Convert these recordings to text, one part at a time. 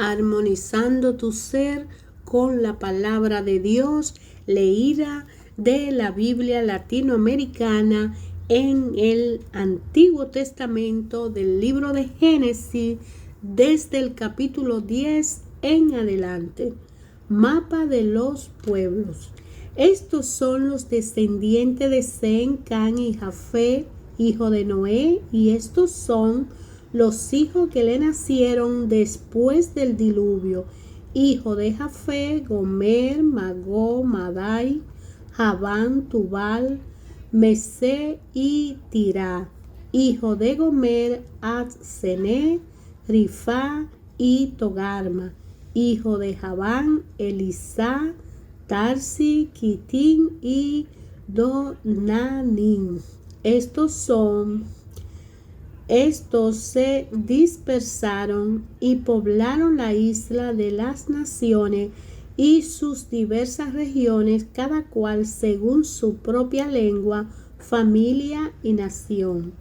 armonizando tu ser con la palabra de Dios leída de la Biblia latinoamericana en el Antiguo Testamento del libro de Génesis desde el capítulo 10 en adelante. Mapa de los pueblos. Estos son los descendientes de Sem, Cam y Jafet, hijo de Noé, y estos son los hijos que le nacieron después del diluvio. Hijo de Jafet, Gomer, Magog, Madai, Javán, Tubal, Mesé y Tirá. Hijo de Gomer, Ad-Sené, Rifá y Togarma. Hijo de Javán, Elisá, Tarsi, Kitín y Donanim. Estos se dispersaron y poblaron la isla de las naciones y sus diversas regiones, cada cual según su propia lengua, familia y nación.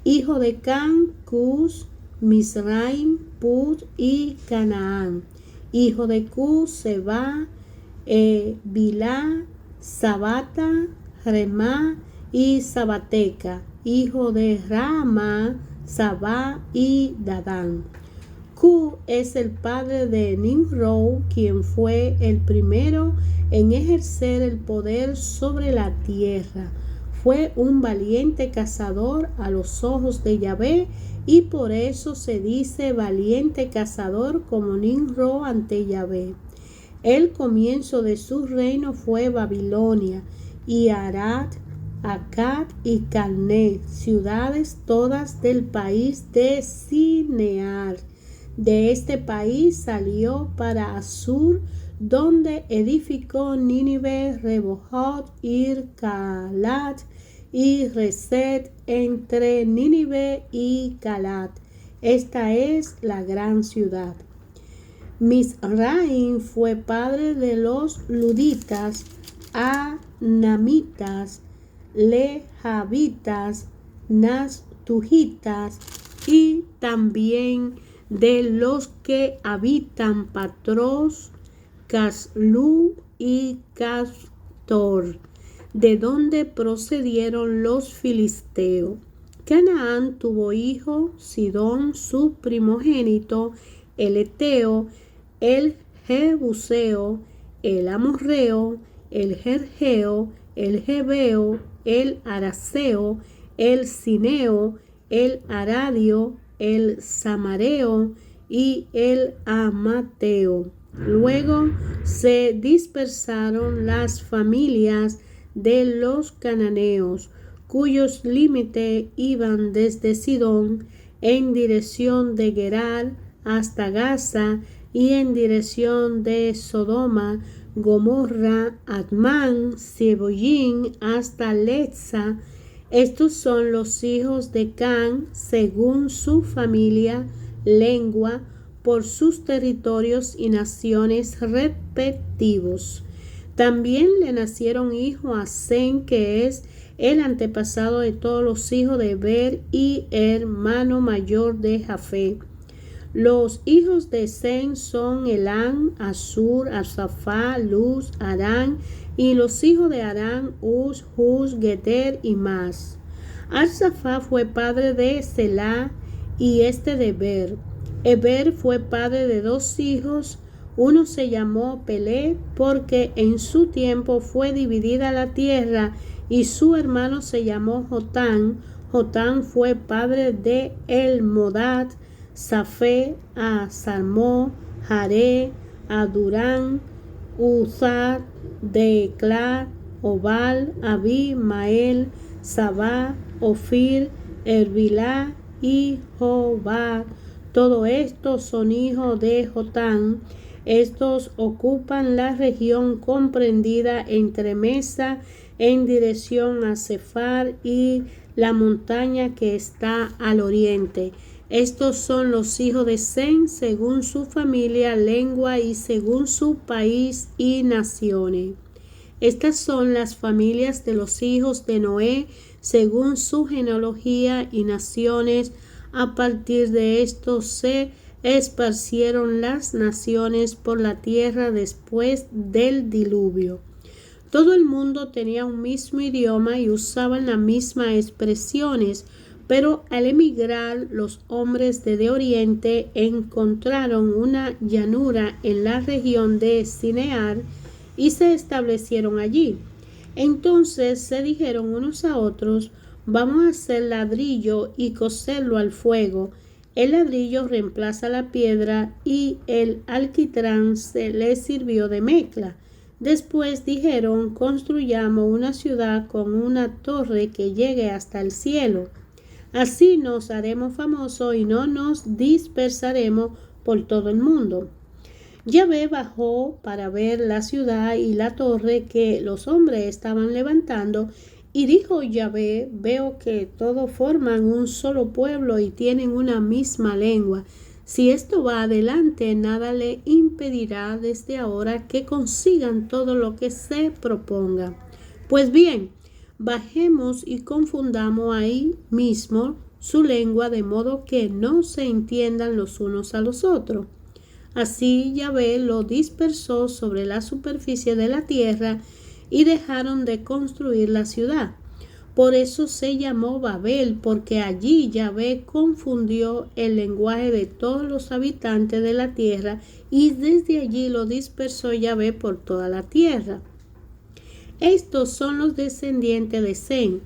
Hijo de Cam, Cus, Misraim, Put y Canaán. Hijo de Cus, Seba, Bilá, Sabata, Remá y Sabateca. Hijo de Rama, Sabá y Dadán. Cu es el padre de Nimrod, quien fue el primero en ejercer el poder sobre la tierra. Fue un valiente cazador a los ojos de Yahvé, y por eso se dice valiente cazador como Nimrod ante Yahvé. El comienzo de su reino fue Babilonia y Arad, Akkad y Calné, ciudades todas del país de Sinear. De este país salió para Asur, donde edificó Nínive, Rehoboth, Ir, Calat y Reset entre Nínive y Calat. Esta es la gran ciudad. Misraim fue padre de los luditas, anamitas, lejavitas, nastujitas y también de los que habitan Patros, Caslu y Castor, de donde procedieron los filisteos. Canaán tuvo hijo, Sidón su primogénito, el Eteo, el Jebuseo, el Amorreo, el Gergeo, el Jebeo, el Araceo, el Sineo, el Aradio, el Samareo y el Amateo. Luego se dispersaron las familias de los cananeos, cuyos límites iban desde Sidón en dirección de Gerar hasta Gaza y en dirección de Sodoma, Gomorra, Admán, Seboyín hasta Letza. Estos son los hijos de Cam según su familia, lengua, por sus territorios y naciones respectivos. También le nacieron hijos a Sem, que es el antepasado de todos los hijos de Eber y hermano mayor de Jafet. Los hijos de Sem son Elam, Asur, Arsafá, Luz, Arán, y los hijos de Arán, Uz, Huz, Geter y más. Arsafá fue padre de Selá y de Eber. Eber fue padre de dos hijos. Uno se llamó Pelé porque en su tiempo fue dividida la tierra, y su hermano se llamó Jotán. Jotán fue padre de Elmodad, Safé, a Salmó, Jaré, Adurán, Uzad, Declar, Obal, Abí, Mael, Sabá, Ofir, Erbilá y Jobab. Todo estos son hijos de Jotán. Estos ocupan la región comprendida entre Mesa en dirección a Sefar y la montaña que está al oriente. Estos son los hijos de Sem según su familia, lengua y según su país y naciones. Estas son las familias de los hijos de Noé según su genealogía y naciones. A partir de esto se esparcieron las naciones por la tierra después del diluvio. Todo el mundo tenía un mismo idioma y usaban las mismas expresiones, pero al emigrar los hombres de Oriente encontraron una llanura en la región de Sinear y se establecieron allí. Entonces se dijeron unos a otros: vamos a hacer ladrillo y cocerlo al fuego. El ladrillo reemplaza la piedra y el alquitrán se le sirvió de mezcla. Después dijeron: construyamos una ciudad con una torre que llegue hasta el cielo. Así nos haremos famosos y no nos dispersaremos por todo el mundo. Yahvé bajó para ver la ciudad y la torre que los hombres estaban levantando, y dijo Yahvé: veo que todos forman un solo pueblo y tienen una misma lengua. Si esto va adelante, nada le impedirá desde ahora que consigan todo lo que se proponga. Pues bien, bajemos y confundamos ahí mismo su lengua, de modo que no se entiendan los unos a los otros. Así Yahvé lo dispersó sobre la superficie de la tierra y dejaron de construir la ciudad. Por eso se llamó Babel, porque allí Yahvé confundió el lenguaje de todos los habitantes de la tierra, y desde allí lo dispersó Yahvé por toda la tierra. Estos son los descendientes de Sem.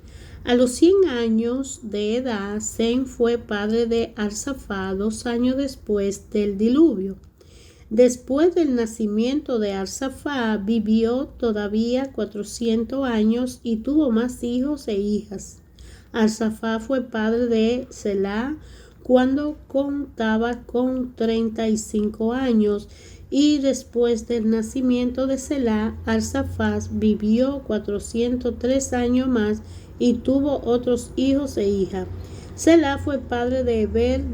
A los 100 años de edad, Sem fue padre de Arsafá 2 años después del diluvio. Después del nacimiento de Arsafá, vivió todavía 400 años y tuvo más hijos e hijas. Arsafá fue padre de Selá cuando contaba con 35 años, y después del nacimiento de Selá, Arsafá vivió 403 años más y tuvo otros hijos e hijas. Selá fue padre de Eber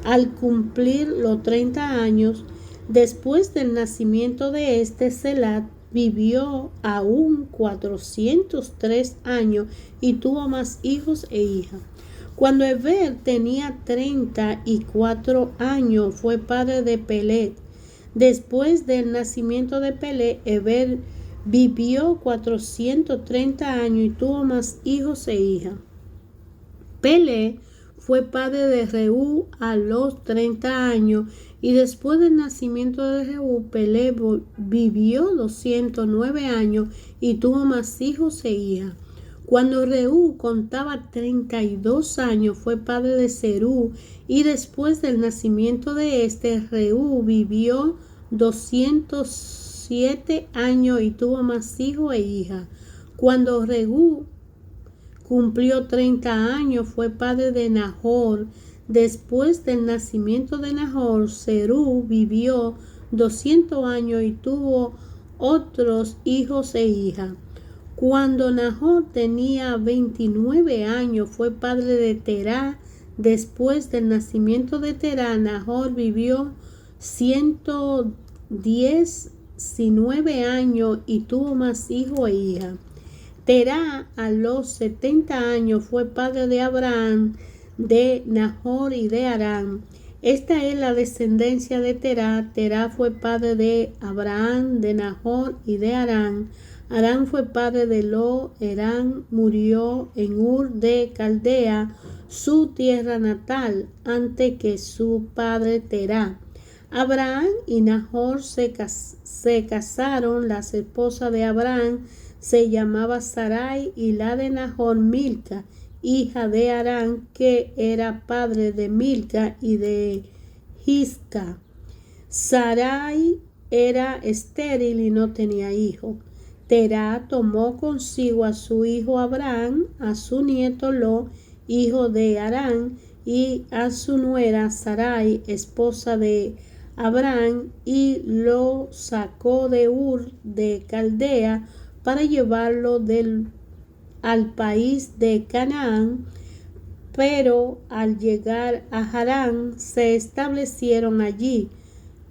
al cumplir los 30 años. Después del nacimiento de Selá vivió aún 403 años y tuvo más hijos e hijas. Cuando Eber tenía 34 años, fue padre de Peleg. Después del nacimiento de Peleg, Eber vivió 430 años y tuvo más hijos e hijas. Peleg fue padre de Reú a los 30 años, y después del nacimiento de Reú, Peleg vivió 209 años y tuvo más hijos e hijas. Cuando Reú contaba 32 años, fue padre de Serú, y después del nacimiento de Reú vivió 207 años y tuvo más hijos e hijas. Cuando Reú cumplió 30 años, fue padre de Nahor. Después del nacimiento de Nahor, Serú vivió 200 años y tuvo otros hijos e hijas. Cuando Nahor tenía 29 años, fue padre de Terá. Después del nacimiento de Terá, Nahor vivió 119 años y tuvo más hijos e hijas. Terá a los 70 años fue padre de Abraham, de Nahor y de Harán. Esta es la descendencia de Terá. Terá fue padre de Abraham, de Nahor y de Harán. Harán fue padre de Lot. Harán murió en Ur de Caldea, su tierra natal, antes que su padre Terá. Abraham y Nahor se casaron. La esposa de Abraham se llamaba Sarai, y la de Nahor Milca, hija de Harán, que era padre de Milca y de Isca. Sarai era estéril y no tenía hijo. Terá tomó consigo a su hijo Abraham, a su nieto Lot, hijo de Harán, y a su nuera Sarai, esposa de Abraham, y lo sacó de Ur de Caldea para llevarlo al país de Canaán. Pero al llegar a Harán, se establecieron allí.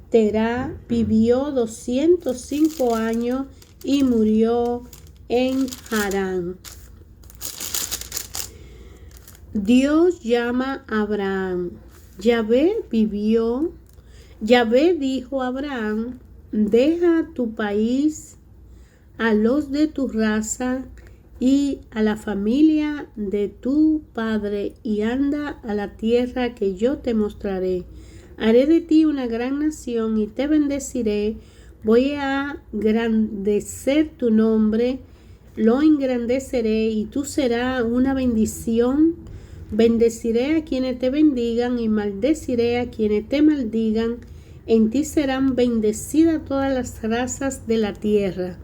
Terá vivió 205 años y murió en Harán. Dios llama a Abraham. Yahvé dijo a Abraham: deja tu país, a los de tu raza y a la familia de tu padre, y anda a la tierra que yo te mostraré. Haré de ti una gran nación y te bendeciré. Voy a engrandecer tu nombre, lo engrandeceré y tú serás una bendición. Bendeciré a quienes te bendigan y maldeciré a quienes te maldigan. En ti serán bendecidas todas las razas de la tierra.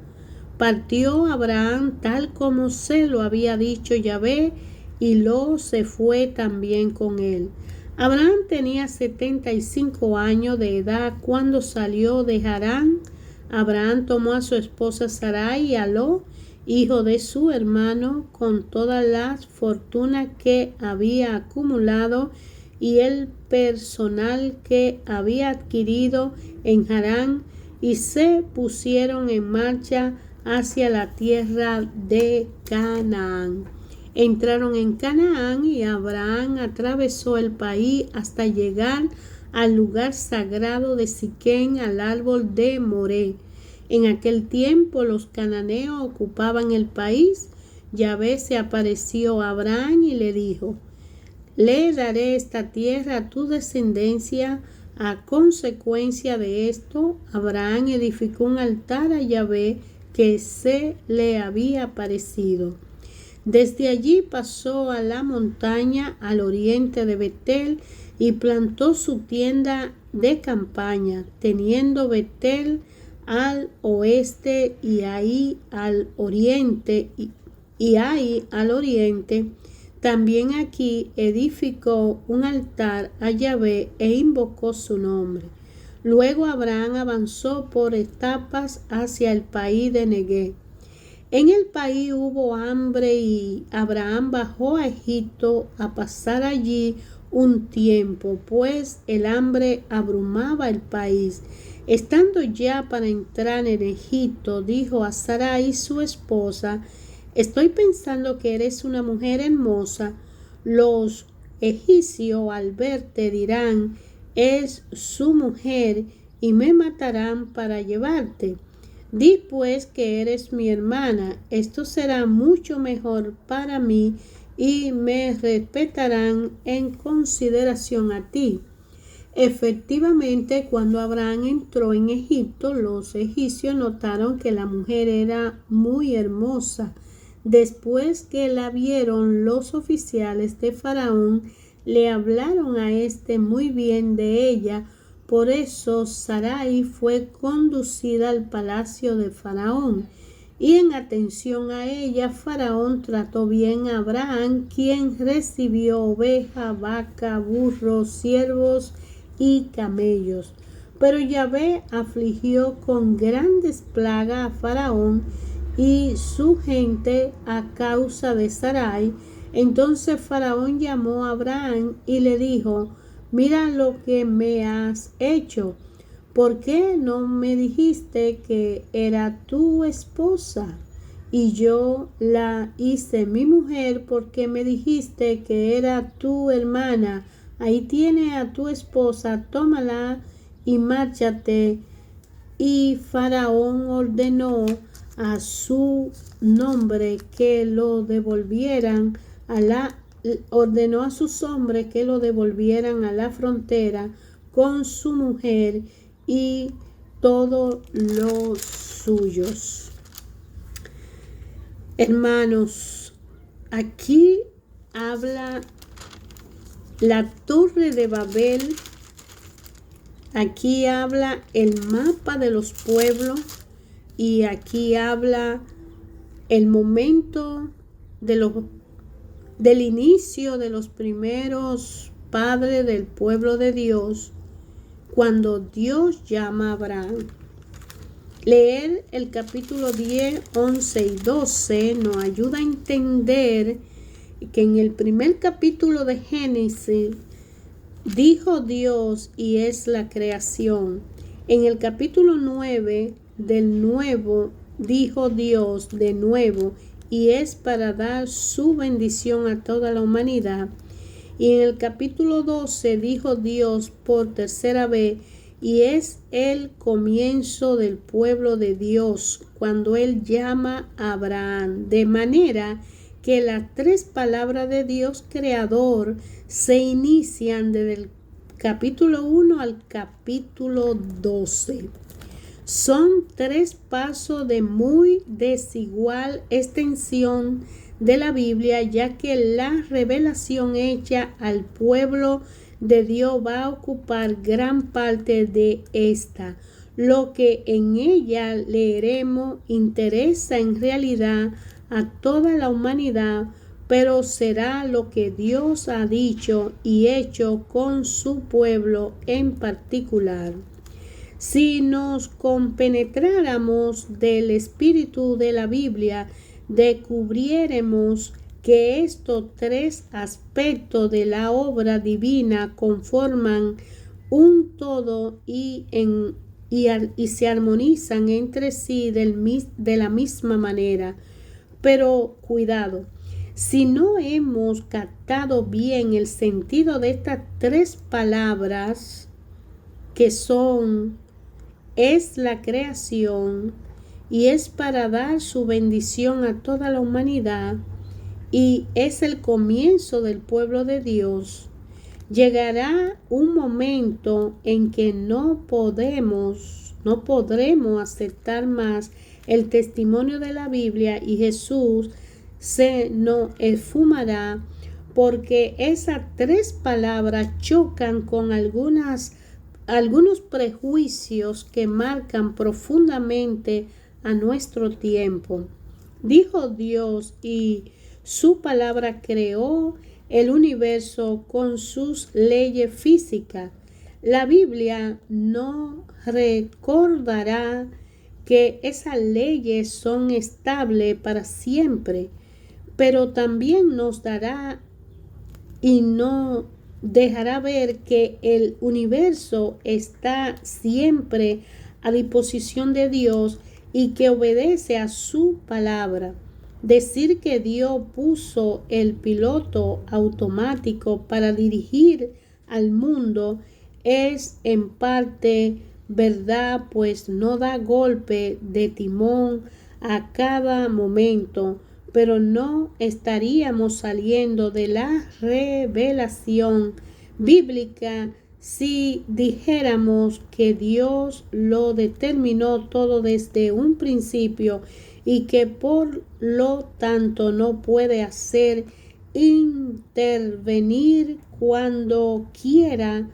Partió Abraham tal como se lo había dicho Yahvé, y Lot se fue también con él. Abraham tenía 75 años de edad cuando salió de Harán. Abraham tomó a su esposa Sarai y a Lot, hijo de su hermano, con todas las fortunas que había acumulado y el personal que había adquirido en Harán, y se pusieron en marcha hacia la tierra de Canaán. Entraron en Canaán y Abraham atravesó el país hasta llegar al lugar sagrado de Siquén, al árbol de Moré. En aquel tiempo los cananeos ocupaban el país. Yahvé se apareció a Abraham y le dijo: le daré esta tierra a tu descendencia. A consecuencia de esto, Abraham edificó un altar a Yahvé que se le había aparecido. Desde allí pasó a la montaña al oriente de Betel y plantó su tienda de campaña, teniendo Betel al oeste y ahí al oriente. También aquí edificó un altar a Yahvé e invocó su nombre. Luego Abraham avanzó por etapas hacia el país de Neguev. En el país hubo hambre y Abraham bajó a Egipto a pasar allí un tiempo, pues el hambre abrumaba el país. Estando ya para entrar en Egipto, dijo a Sarai, su esposa: estoy pensando que eres una mujer hermosa. Los egipcios al verte dirán: es su mujer, y me matarán para llevarte. Di pues que eres mi hermana, esto será mucho mejor para mí y me respetarán en consideración a ti. Efectivamente, cuando Abraham entró en Egipto, los egipcios notaron que la mujer era muy hermosa. Después que la vieron, los oficiales de Faraón le hablaron a éste muy bien de ella. Por eso Sarai fue conducida al palacio de Faraón, y en atención a ella Faraón trató bien a Abraham, quien recibió oveja, vaca, burros, siervos y camellos. Pero Yahvé afligió con grandes plagas a Faraón y su gente a causa de Sarai. Entonces Faraón llamó a Abraham y le dijo: mira lo que me has hecho. ¿Por qué no me dijiste que era tu esposa? Y yo la hice mi mujer porque me dijiste que era tu hermana. Ahí tiene a tu esposa, tómala y márchate. Y Faraón ordenó a su nombre que lo devolvieran ordenó a sus hombres que lo devolvieran a la frontera con su mujer y todos los suyos. Hermanos, aquí habla la Torre de Babel, aquí habla el mapa de los pueblos y aquí habla el momento del inicio de los primeros padres del pueblo de Dios, cuando Dios llama a Abraham. Leer el capítulo 10, 11 y 12 nos ayuda a entender que en el primer capítulo de Génesis dijo Dios y es la creación. En el capítulo 9 del nuevo dijo Dios de nuevo y es para dar su bendición a toda la humanidad. Y en el capítulo 12 dijo Dios por tercera vez, y es el comienzo del pueblo de Dios cuando Él llama a Abraham, de manera que las tres palabras de Dios creador se inician desde el capítulo 1 al capítulo 12. Son tres pasos de muy desigual extensión de la Biblia, ya que la revelación hecha al pueblo de Dios va a ocupar gran parte de esta. Lo que en ella leeremos interesa en realidad a toda la humanidad, pero será lo que Dios ha dicho y hecho con su pueblo en particular. Si nos compenetráramos del espíritu de la Biblia, descubriéremos que estos tres aspectos de la obra divina conforman un todo y se armonizan entre sí de la misma manera. Pero cuidado, si no hemos captado bien el sentido de estas tres palabras, que es la creación y es para dar su bendición a toda la humanidad y es el comienzo del pueblo de Dios, llegará un momento en que no podremos aceptar más el testimonio de la Biblia y Jesús se nos esfumará, porque esas tres palabras chocan con algunos prejuicios que marcan profundamente a nuestro tiempo. Dijo Dios y su palabra creó el universo con sus leyes físicas. La Biblia nos recordará que esas leyes son estables para siempre, pero también nos dará y no dejará ver que el universo está siempre a disposición de Dios y que obedece a su palabra. Decir que Dios puso el piloto automático para dirigir al mundo es en parte verdad, pues no da golpe de timón a cada momento, pero no estaríamos saliendo de la revelación bíblica si dijéramos que Dios lo determinó todo desde un principio y que por lo tanto no puede hacer intervenir cuando quiera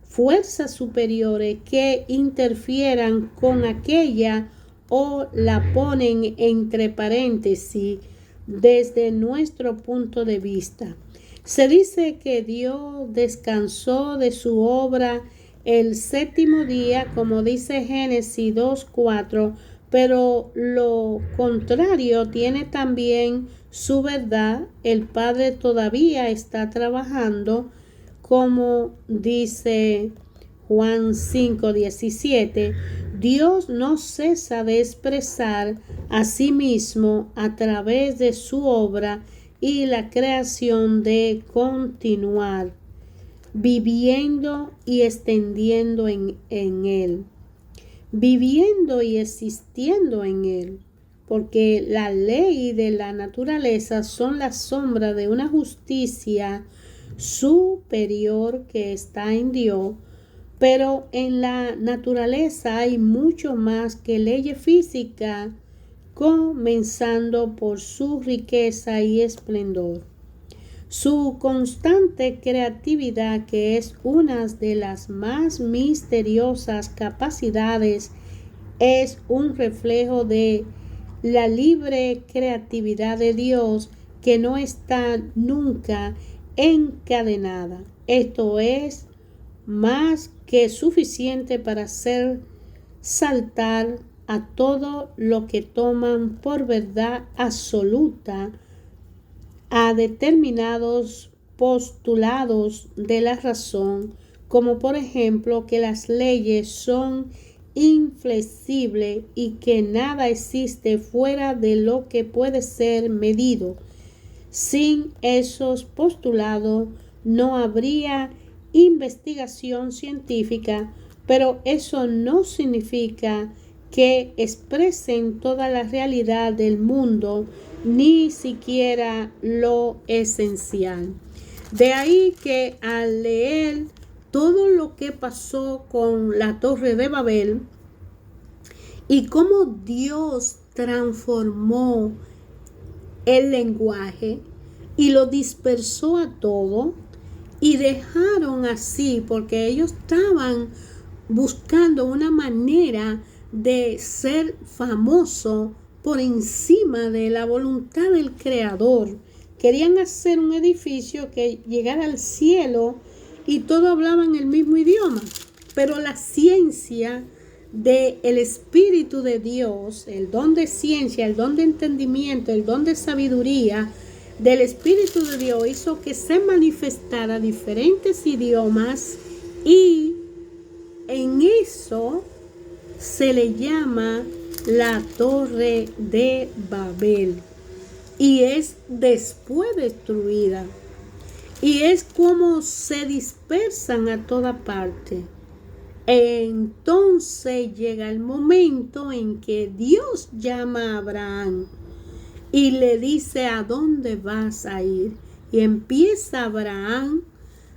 fuerzas superiores que interfieran con aquella o la ponen entre paréntesis. Desde nuestro punto de vista, se dice que Dios descansó de su obra el séptimo día, como dice Génesis 2:4, pero lo contrario tiene también su verdad. El Padre todavía está trabajando, como dice Juan 5:17. Dios no cesa de expresar a sí mismo a través de su obra y la creación, de continuar viviendo y extendiendo en Él, viviendo y existiendo en Él, porque la ley de la naturaleza son la sombra de una justicia superior que está en Dios. Pero en la naturaleza hay mucho más que leyes físicas, comenzando por su riqueza y esplendor. Su constante creatividad, que es una de las más misteriosas capacidades, es un reflejo de la libre creatividad de Dios, que no está nunca encadenada. Esto es más que suficiente para hacer saltar a todo lo que toman por verdad absoluta a determinados postulados de la razón, como por ejemplo que las leyes son inflexibles y que nada existe fuera de lo que puede ser medido. Sin esos postulados, no habría investigación científica, pero eso no significa que expresen toda la realidad del mundo, ni siquiera lo esencial. De ahí que al leer todo lo que pasó con la Torre de Babel y cómo Dios transformó el lenguaje y lo dispersó a todo y dejaron así, porque ellos estaban buscando una manera de ser famoso por encima de la voluntad del Creador. Querían hacer un edificio que llegara al cielo y todos hablaban el mismo idioma, pero la ciencia del Espíritu de Dios, el don de ciencia, el don de entendimiento, el don de sabiduría del Espíritu de Dios hizo que se manifestara diferentes idiomas, y en eso se le llama la Torre de Babel, y es después destruida, y es como se dispersan a toda parte. Entonces llega el momento en que Dios llama a Abraham y le dice: ¿a dónde vas a ir? Y empieza Abraham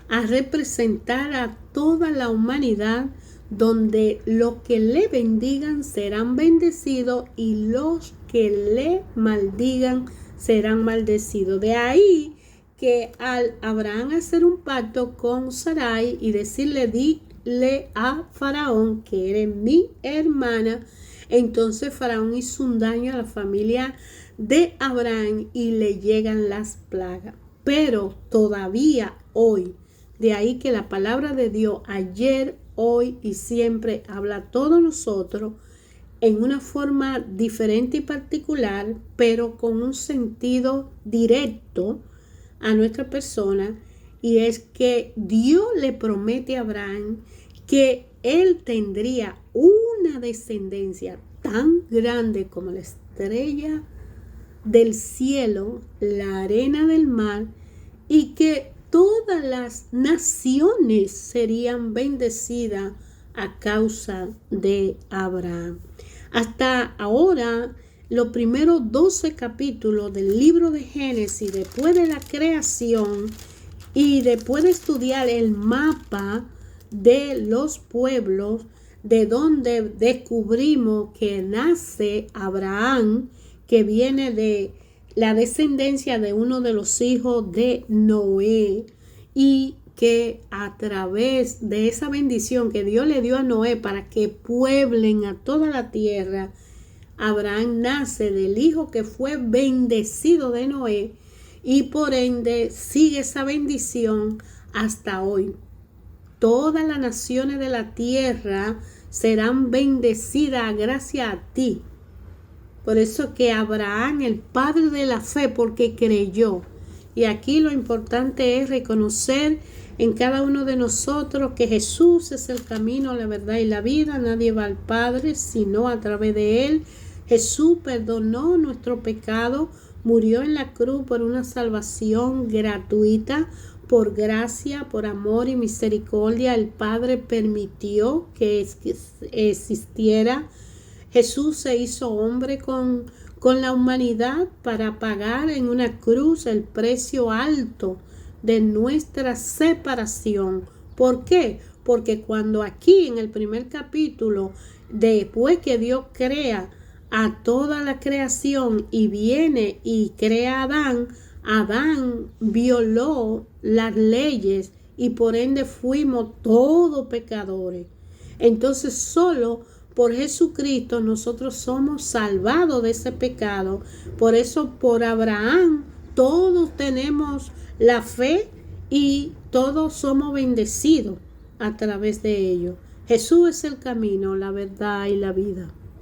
a representar a toda la humanidad, donde los que le bendigan serán bendecidos y los que le maldigan serán maldecidos. De ahí que al Abraham hacer un pacto con Sarai y decirle: dile a Faraón que eres mi hermana, entonces Faraón hizo un daño a la familia de Abraham y le llegan las plagas. Pero todavía hoy, de ahí que la palabra de Dios ayer, hoy y siempre habla a todos nosotros en una forma diferente y particular, pero con un sentido directo a nuestra persona, y es que Dios le promete a Abraham que él tendría una descendencia tan grande como la estrella del cielo, la arena del mar, y que todas las naciones serían bendecidas a causa de Abraham. Hasta ahora, los primeros 12 capítulos del libro de Génesis, después de la creación y después de estudiar el mapa de los pueblos, de donde descubrimos que nace Abraham, que viene de la descendencia de uno de los hijos de Noé, y que a través de esa bendición que Dios le dio a Noé para que pueblen a toda la tierra, Abraham nace del hijo que fue bendecido de Noé, y por ende sigue esa bendición hasta hoy. Todas las naciones de la tierra serán bendecidas gracias a ti. Por eso que Abraham, el padre de la fe, porque creyó. Y aquí lo importante es reconocer en cada uno de nosotros que Jesús es el camino, la verdad y la vida. Nadie va al Padre sino a través de Él. Jesús perdonó nuestro pecado, murió en la cruz por una salvación gratuita, por gracia, por amor y misericordia. El Padre permitió que existiera. Jesús se hizo hombre con la humanidad para pagar en una cruz el precio alto de nuestra separación. ¿Por qué? Porque cuando aquí en el primer capítulo, después que Dios crea a toda la creación y viene y crea a Adán, Adán violó las leyes y por ende fuimos todos pecadores. Entonces solo por Jesucristo nosotros somos salvados de ese pecado. Por eso por Abraham todos tenemos la fe y todos somos bendecidos a través de ello. Jesús es el camino, la verdad y la vida.